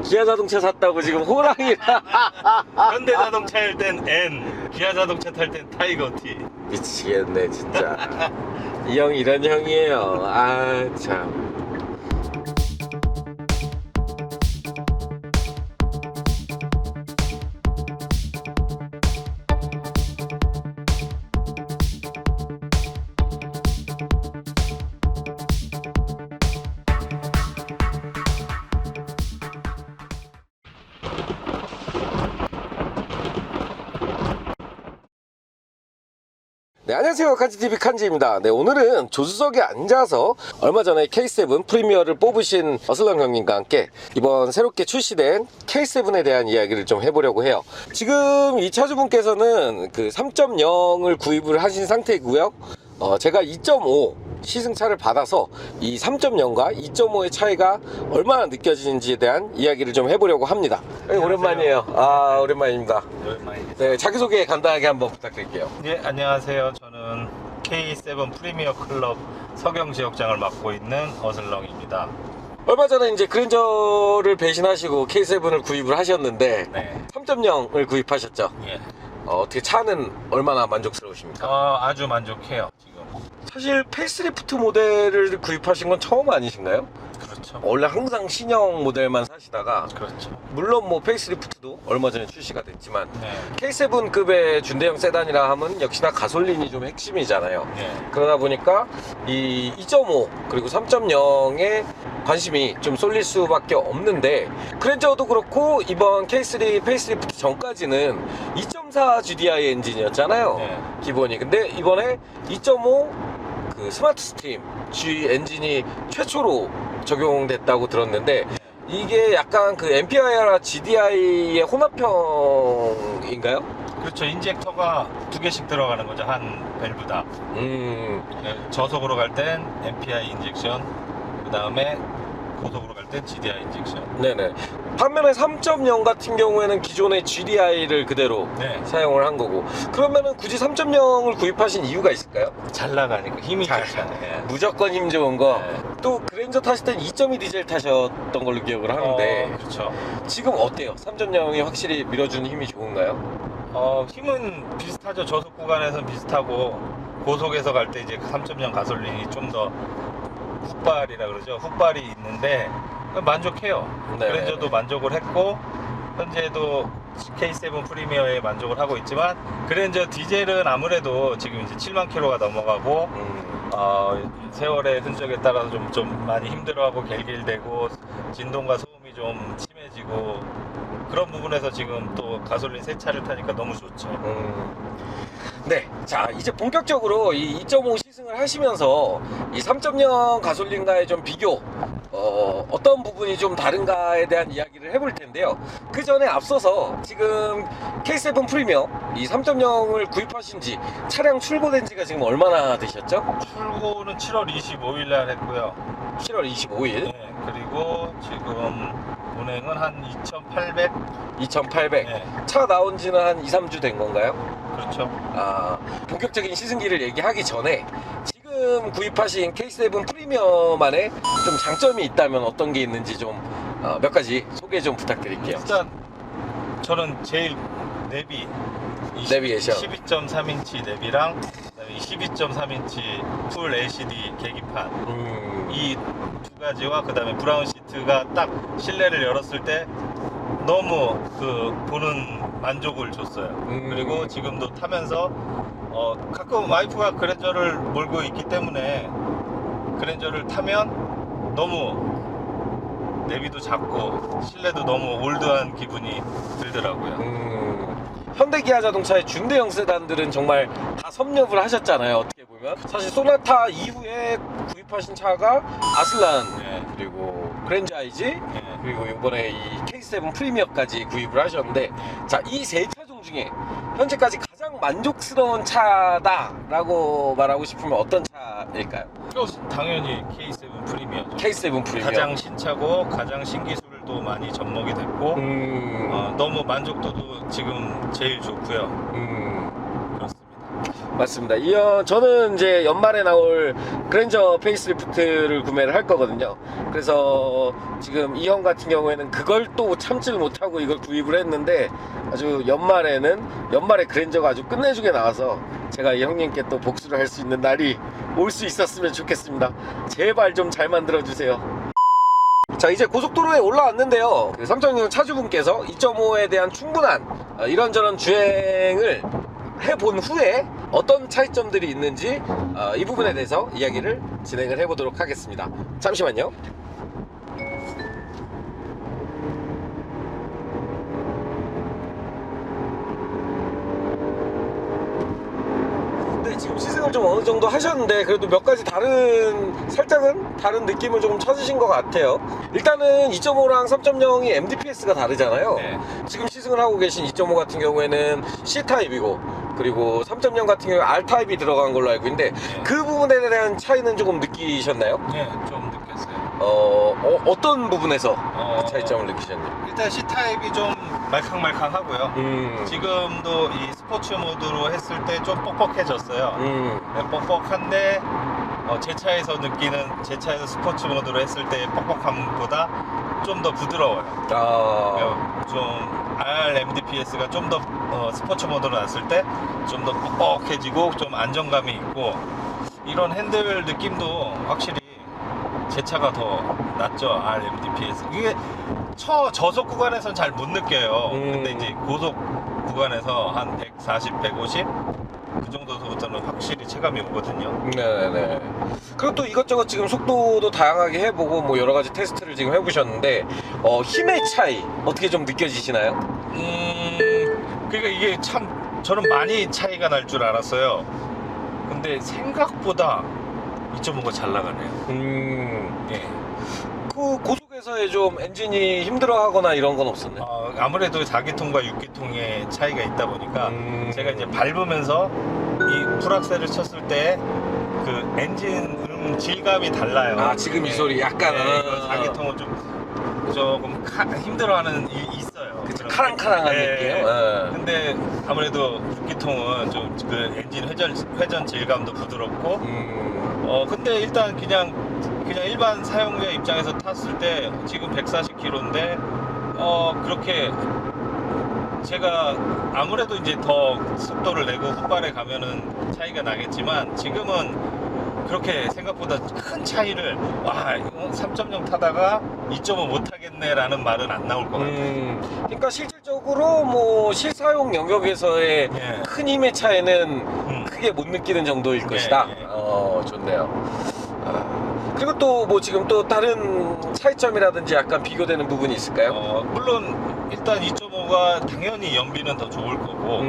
기아 자동차 샀다고 지금 호랑이라. 현대 자동차일 땐 N, 기아 자동차 탈 땐 타이거 T. 미치겠네 진짜. 이 형이 이런 형이에요. 아 참. 네, 안녕하세요. 칸지TV 칸지입니다. 네, 오늘은 조수석에 앉아서 얼마 전에 K7 프리미어를 뽑으신 어슬렁 형님과 함께 이번 새롭게 출시된 K7에 대한 이야기를 좀 해보려고 해요. 지금 이 차주분께서는 그 3.0을 구입을 하신 상태이고요. 제가 2.5 시승차를 받아서 이 3.0과 2.5의 차이가 얼마나 느껴지는지에 대한 이야기를 좀 해보려고 합니다. 네, 오랜만이에요. 아, 오랜만입니다. 오랜만입니다. 네, 자기소개 간단하게 한번 부탁드릴게요. 네, 안녕하세요. 저는 K7 프리미어 클럽 서경지역장을 맡고 있는 어슬렁입니다. 얼마 전에 이제 그랜저를 배신하시고 K7을 구입을 하셨는데 네. 3.0을 구입하셨죠. 예. 어떻게 차는 얼마나 만족스러우십니까? 아주 만족해요, 지금. 사실 페이스리프트 모델을 구입하신 건 처음 아니신가요? 그렇죠. 원래 항상 신형 모델만 사시다가 그렇죠. 물론 뭐 페이스리프트도 얼마 전에 출시가 됐지만 네. K7급의 준대형 세단이라 하면 역시나 가솔린이 좀 핵심이잖아요. 네. 그러다 보니까 이 2.5 그리고 3.0에 관심이 좀 쏠릴 수밖에 없는데 그랜저도 그렇고 이번 K3 페이스리프트 전까지는 2.4 GDI 엔진이었잖아요. 네. 기본이. 근데 이번에 2.5 그 스마트 스트림 G 엔진이 최초로 적용됐다고 들었는데 이게 약간 그 MPI랑 GDI의 혼합형인가요? 그렇죠. 인젝터가 두 개씩 들어가는 거죠. 한 밸브다. 네, 저속으로 갈 땐 MPI 인젝션, 그 다음에 고속으로 갈 땐 GDI 인젝션. 네네. 반면에 3.0 같은 경우에는 기존의 GDI를 그대로 네. 사용을 한 거고 그러면은 굳이 3.0을 구입하신 이유가 있을까요? 잘 나가니까 힘이 잘 좋잖아요. 무조건 힘 좋은 거. 네. 또 그랜저 타실 땐 2.2 디젤 타셨던 걸로 기억을 하는데 그렇죠. 지금 어때요? 3.0이 확실히 밀어주는 힘이 좋은가요? 힘은 비슷하죠. 저속 구간에서는 비슷하고 고속에서 갈 때 이제 3.0 가솔린이 좀 더 훅발이라 그러죠. 훅발이 있는데 만족해요. 네네. 그랜저도 만족을 했고 현재도 K7 프리미어에 만족을 하고 있지만 그랜저 디젤은 아무래도 지금 이제 7만 킬로가 넘어가고 세월의 흔적에 따라서 좀 많이 힘들어하고 갤갤대고 진동과 소음이 좀 심해지고 그런 부분에서 지금 또 가솔린 새 차를 타니까 너무 좋죠. 네, 자 이제 본격적으로 이 2.5 시승을 하시면서 이 3.0 가솔린과의 좀 비교 어떤 부분이 좀 다른가에 대한 이야기를 해볼 텐데요. 그 전에 앞서서 지금 K7 프리미어 이 3.0을 구입하신 지 차량 출고된 지가 지금 얼마나 되셨죠? 출고는 7월 25일 날 했고요. 7월 25일. 네, 그리고 지금 운행은 한 2,800. 2,800. 네, 차 나온 지는 한 2, 3주 된 건가요? 그렇죠. 본격적인 시승기를 얘기하기 전에 지금 구입하신 K7 프리미어만의 좀 장점이 있다면 어떤 게 있는지 좀 몇 가지 소개 좀 부탁드릴게요. 일단 저는 제일 내비 내비게이션. 12.3인치 내비랑 그다음에 12.3인치 풀 LCD 계기판 이 두 가지와 그다음에 브라운 시트가 딱 실내를 열었을 때 너무 그 보는 만족을 줬어요. 그리고 지금도 타면서 가끔 와이프가 그랜저를 몰고 있기 때문에 그랜저를 타면 너무 내비도 작고 실내도 너무 올드한 기분이 들더라고요. 현대 기아 자동차의 준대형 세단들은 정말 다 섭렵을 하셨잖아요. 어떻게 보면 사실 소나타 이후에 구입하신 차가 아슬란 네. 그리고 그랜저 IG 네. 그리고 이번에 이 K7 프리미어까지 구입을 하셨는데 자, 이 세 차종 중에 현재까지 가장 만족스러운 차다라고 말하고 싶으면 어떤 차일까요? 당연히 K7 프리미어죠. K7 프리미어. 가장 신차고 가장 신기술도 많이 접목이 됐고 너무 만족도도 지금 제일 좋고요. 그렇습니다. 맞습니다. 저는 이제 연말에 나올 그랜저 페이스리프트를 구매를 할 거거든요. 그래서 지금 이 형 같은 경우에는 그걸 또 참지를 못하고 이걸 구입을 했는데, 아주 연말에 그랜저가 아주 끝내주게 나와서 제가 이 형님께 또 복수를 할 수 있는 날이 올 수 있었으면 좋겠습니다. 제발 좀 잘 만들어 주세요. 자, 이제 고속도로에 올라왔는데요. 그 삼성용 차주분께서 2.5에 대한 충분한 이런저런 주행을 해본 후에 어떤 차이점들이 있는지 이 부분에 대해서 이야기를 진행을 해보도록 하겠습니다. 잠시만요. 네, 지금 시승을 좀 어느 정도 하셨는데 그래도 몇 가지 살짝은 다른 느낌을 조금 찾으신 것 같아요. 일단은 2.5랑 3.0이 MDPS가 다르잖아요. 네. 지금 시승을 하고 계신 2.5 같은 경우에는 C타입이고, 그리고 3.0 같은 경우에 R타입이 들어간 걸로 알고 있는데, 네. 그 부분에 대한 차이는 조금 느끼셨나요? 네, 좀 느꼈어요. 어떤 부분에서 그 차이점을 느끼셨나요? 일단 C타입이 좀 말캉말캉하고요. 지금도 이 스포츠 모드로 했을 때 좀 뻑뻑해졌어요. 네, 뻑뻑한데 제 차에서 스포츠 모드로 했을 때 뻑뻑함보다 좀 더 부드러워요. 좀 RMDPS가 좀 더 스포츠 모드로 놨을 때 좀 더 뻑뻑해지고 좀 안정감이 있고, 이런 핸들 느낌도 확실히 제 차가 더 낫죠. RMDPS 이게 저속 구간에서는 잘 못 느껴요. 근데 이제 고속 구간에서 한 140, 150 그 정도부터는 확실히 체감이 오거든요. 네네. 그리고 또 이것저것 지금 속도도 다양하게 해보고 뭐 여러 가지 테스트를 지금 해보셨는데, 힘의 차이 어떻게 좀 느껴지시나요? 그러니까 이게 참 저는 많이 차이가 날 줄 알았어요. 근데 생각보다 2.5가 잘 나가네요. 예. 그 고속에서의 좀 엔진이 힘들어하거나 이런 건 없었나요? 아무래도 4기통과 6기통의 차이가 있다 보니까 제가 이제 밟으면서 이 풀악셀을 쳤을 때 그 엔진 질감이 달라요. 지금 이 소리 약간 4기통은 조금 힘들어하는 있어요. 그쵸, 카랑카랑한 느낌. 근데 아무래도 6기통은 좀 그 엔진 회전 질감도 부드럽고, 근데 일단 그냥 일반 사용자 입장에서 탔을 때 지금 140km인데 그렇게 제가 아무래도 이제 더 속도를 내고 훅발에 가면은 차이가 나겠지만, 지금은 그렇게 생각보다 큰 차이를 3.0 타다가 2.5 못 타겠네 라는 말은 안 나올 것 같아요. 그러니까 실질적으로 뭐 실사용 영역에서의 큰 힘의 차이는 크게 못 느끼는 정도일 것이다. 좋네요. 그리고 또 뭐 지금 또 다른 차이점이라든지 약간 비교되는 부분이 있을까요? 물론 일단 2.5가 당연히 연비는 더 좋을 거고,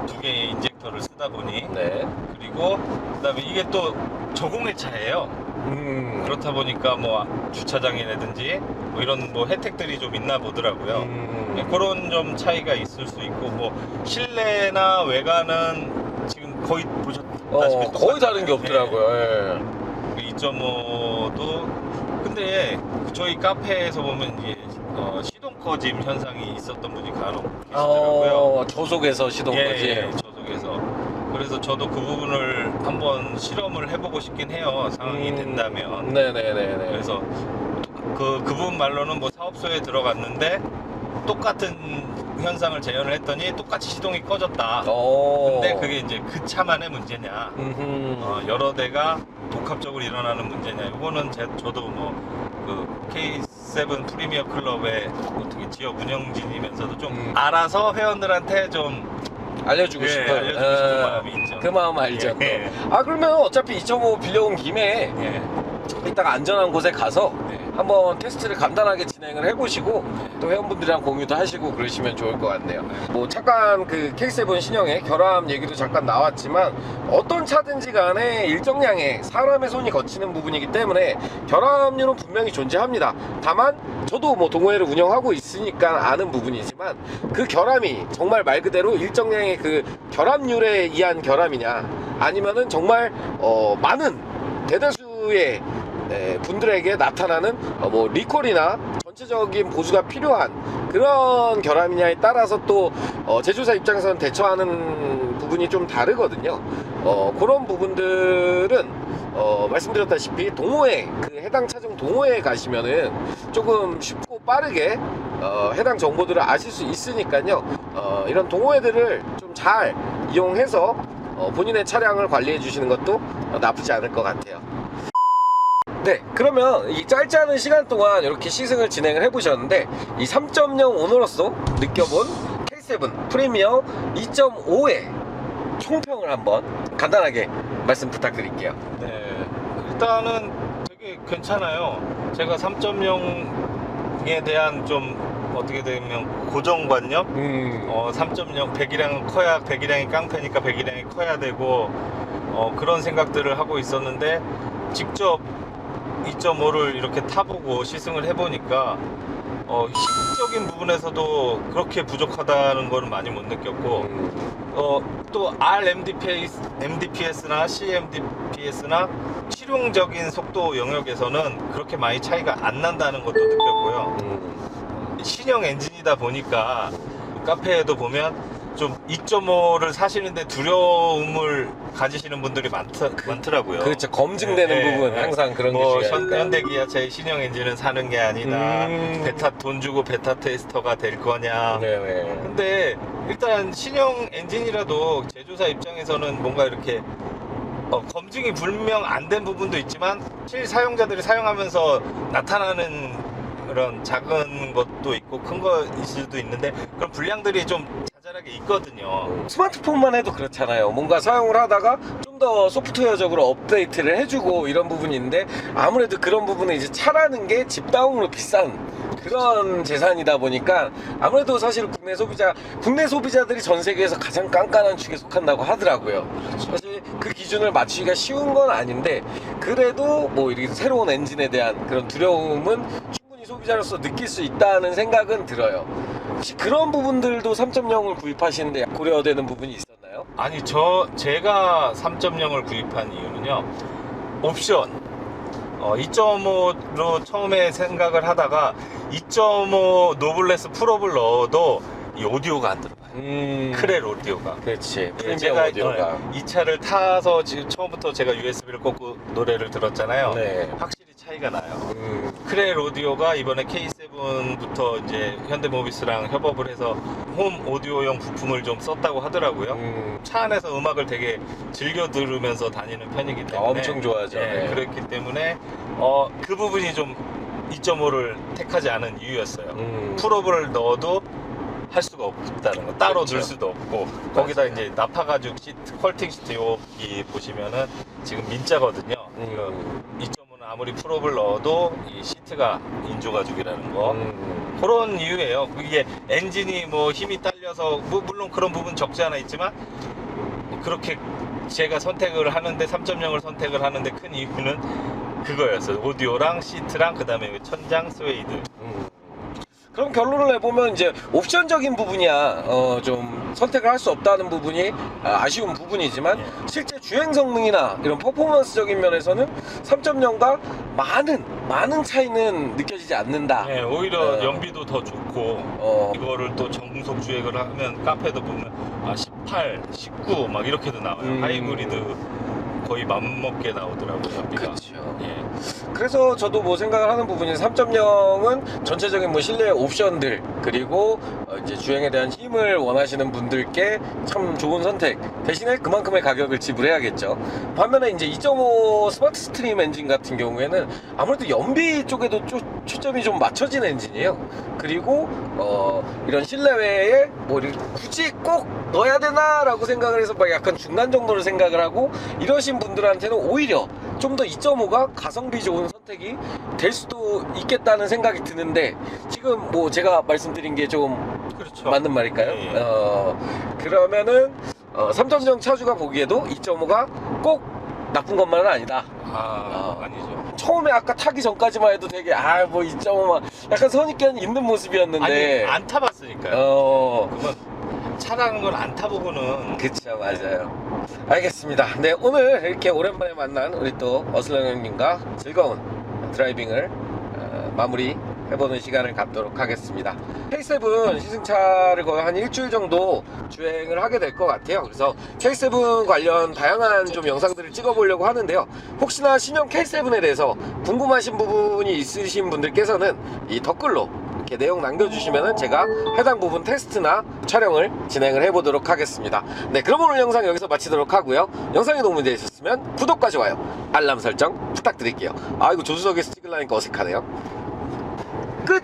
두 개의 인젝터를 쓰다 보니. 네. 그리고 그다음에 이게 또 저공해 차예요. 그렇다 보니까 뭐 주차장이라든지 뭐 이런 뭐 혜택들이 좀 있나 보더라고요. 그런 좀 차이가 있을 수 있고, 뭐 실내나 외관은 지금 거의 보셨다시피 거의 다른 게 없더라고요. 2.5도 근데 저희 카페에서 보면 이제 시동 꺼짐 현상이 있었던 분이 간혹 계시더라고요. 저속에서 시동 꺼짐. 저속에서. 그래서 저도 그 부분을 한번 실험을 해보고 싶긴 해요. 상황이 된다면. 네네네. 그래서 그분 말로는 뭐 사업소에 들어갔는데 똑같은 현상을 재현을 했더니 똑같이 시동이 꺼졌다. 근데 그게 이제 그 차만의 문제냐, 여러 대가 복합적으로 일어나는 문제냐, 이거는 저도 뭐 그 K7 프리미어 클럽의 어떻게 지역 운영진이면서도 좀 알아서 회원들한테 좀 알려주고 싶어요. 알려주고 싶은 마음이 있죠. 그 마음 알죠. 그러면 어차피 2.5 빌려온 김에 이따가 안전한 곳에 가서 한번 테스트를 간단하게 진행을 해보시고 또 회원분들이랑 공유도 하시고 그러시면 좋을 것 같네요. 뭐 잠깐 그 K7 신형의 결함 얘기도 잠깐 나왔지만, 어떤 차든지 간에 일정량의 사람의 손이 거치는 부분이기 때문에 결함률은 분명히 존재합니다. 다만 저도 뭐 동호회를 운영하고 있으니까 아는 부분이지만, 그 결함이 정말 말 그대로 일정량의 그 결함률에 의한 결함이냐, 아니면은 정말 많은 대다수의 분들에게 나타나는 뭐 리콜이나 전체적인 보수가 필요한 그런 결함이냐에 따라서 또 제조사 입장에서는 대처하는 부분이 좀 다르거든요. 그런 부분들은 말씀드렸다시피 동호회, 그 해당 차종 동호회에 가시면은 조금 쉽고 빠르게 해당 정보들을 아실 수 있으니까요. 이런 동호회들을 좀 잘 이용해서 본인의 차량을 관리해 주시는 것도 나쁘지 않을 것 같아요. 네, 그러면 이 짧지 않은 시간 동안 이렇게 시승을 진행을 해보셨는데 이 3.0 오너로서 느껴본 K7 프리미어 2.5의 총평을 한번 간단하게 말씀 부탁드릴게요. 네, 일단은 되게 괜찮아요. 제가 3.0에 대한 좀 어떻게 되면 고정관념? 3.0 배기량은 커야, 배기량이 깡패니까 배기량이 커야 되고 그런 생각들을 하고 있었는데 직접 2.5를 이렇게 타보고 시승을 해보니까 힘적인 부분에서도 그렇게 부족하다는 거는 많이 못 느꼈고 또 RMDPS나 CMDPS나 실용적인 속도 영역에서는 그렇게 많이 차이가 안 난다는 것도 느꼈고요. 신형 엔진이다 보니까 카페에도 보면 좀 2.5를 사시는데 두려움을 가지시는 분들이 많더라고요. 그렇죠. 검증되는 부분 항상 그런 게 중요하니까. 현대기아차의 신형 엔진은 사는 게 아니다. 돈 주고 베타 테스터가 될 거냐. 네네. 근데 일단 신형 엔진이라도 제조사 입장에서는 뭔가 이렇게 검증이 불명 안 된 부분도 있지만 실사용자들이 사용하면서 나타나는 그런 작은 것도 있고 큰 거일 수도 있는데 그런 불량들이 좀 자잘하게 있거든요. 스마트폰만 해도 그렇잖아요. 뭔가 사용을 하다가 좀 더 소프트웨어적으로 업데이트를 해주고 이런 부분이 있는데 아무래도 그런 부분은 이제 차라는 게 집다움으로 비싼 그런 재산이다 보니까 아무래도 사실 국내 소비자들이 전 세계에서 가장 깐깐한 축에 속한다고 하더라고요. 사실 그 기준을 맞추기가 쉬운 건 아닌데 그래도 뭐 이렇게 새로운 엔진에 대한 그런 두려움은 충분히 소비자로서 느낄 수 있다는 생각은 들어요. 혹시 그런 부분들도 3.0을 구입하시는데 고려되는 부분이 있었나요? 아니 제가 3.0을 구입한 이유는요, 옵션 2.5로 처음에 생각을 하다가 2.5 노블레스 풀업을 넣어도 이 오디오가 안 들어가요. 크렐 오디오가. 그렇지. 프리미엄 제가 오디오가. 이 차를 타서 지금 처음부터 제가 USB를 꽂고 노래를 들었잖아요. 네. 확실히 차이가 나요. 크렐 오디오가 이번에 K7부터 이제 현대모비스랑 협업을 해서 홈 오디오용 부품을 좀 썼다고 하더라고요. 차 안에서 음악을 되게 즐겨 들으면서 다니는 편이기 때문에 엄청 좋아하죠. 네, 그렇기 때문에 그 부분이 좀 2.5를 택하지 않은 이유였어요. 풀업을 넣어도 할 수가 없다는 거, 따로 그렇죠. 넣을 수도 없고 거기다 이제 나파 가죽 시트, 컬팅 시트 여기 보시면은 지금 민자거든요. 2.5는 아무리 풀업을 넣어도 이 시트가 인조 가죽이라는 거, 그런 이유예요. 이게 엔진이 뭐 힘이 딸려서 뭐 물론 그런 부분 적지 않아 있지만 그렇게 제가 선택을 하는데 3.0을 선택을 하는데 큰 이유는 그거였어요. 오디오랑 시트랑 그 다음에 천장 스웨이드. 그럼 결론을 내보면 이제 옵션적인 부분이야 좀 선택을 할 수 없다는 부분이 아쉬운 부분이지만 실제 주행 성능이나 이런 퍼포먼스적인 면에서는 3.0과 많은 차이는 느껴지지 않는다. 네, 오히려 연비도 더 좋고 이거를 또 정속 주행을 하면 카페도 보면 18, 19 막 이렇게도 나와요. 하이브리드 거의 맘먹게 나오더라고요, 연비가. 그렇죠. 예. 그래서 저도 뭐 생각을 하는 부분이 3.0은 전체적인 뭐 실내 옵션들 그리고 이제 주행에 대한 힘을 원하시는 분들께 참 좋은 선택 대신에 그만큼의 가격을 지불해야겠죠. 반면에 이제 2.5 스마트 스트림 엔진 같은 경우에는 아무래도 연비 쪽에도 초점이 좀 맞춰진 엔진이에요. 그리고 이런 실내외에 뭐 이렇게 굳이 꼭 넣어야 되나 라고 생각을 해서 막 약간 중간 정도를 생각을 하고 이러신 분들한테는 오히려 좀 더 2.5가 가성비 좋은 선택이 될 수도 있겠다는 생각이 드는데 지금 뭐 제가 말씀드린 게 좀 그렇죠. 맞는 말일까요? 예. 그러면은 3.0 차주가 보기에도 2.5가 꼭 나쁜 것만은 아니다. 아니죠. 처음에 아까 타기 전까지만 해도 되게 뭐 2.5만 약간 선입견이 있는 모습이었는데 아니, 안 타봤으니까요. 그건 차라는 걸 안 타보고는. 그쵸, 맞아요. 알겠습니다. 네, 오늘 이렇게 오랜만에 만난 우리 또 어슬렁 형님과 즐거운 드라이빙을 마무리 해보는 시간을 갖도록 하겠습니다. K7 시승차를 거의 한 일주일 정도 주행을 하게 될 것 같아요. 그래서 K7 관련 다양한 좀 영상들을 찍어보려고 하는데요. 혹시나 신형 K7에 대해서 궁금하신 부분이 있으신 분들께서는 이 댓글로 이렇게 내용 남겨주시면 제가 해당 부분 테스트나 촬영을 진행을 해보도록 하겠습니다. 네, 그럼 오늘 영상 여기서 마치도록 하고요. 영상이 도움이 되셨으면 구독과 좋아요, 알람 설정 부탁드릴게요. 아, 이거 조수석에서 찍으려니까 어색하네요. 끝!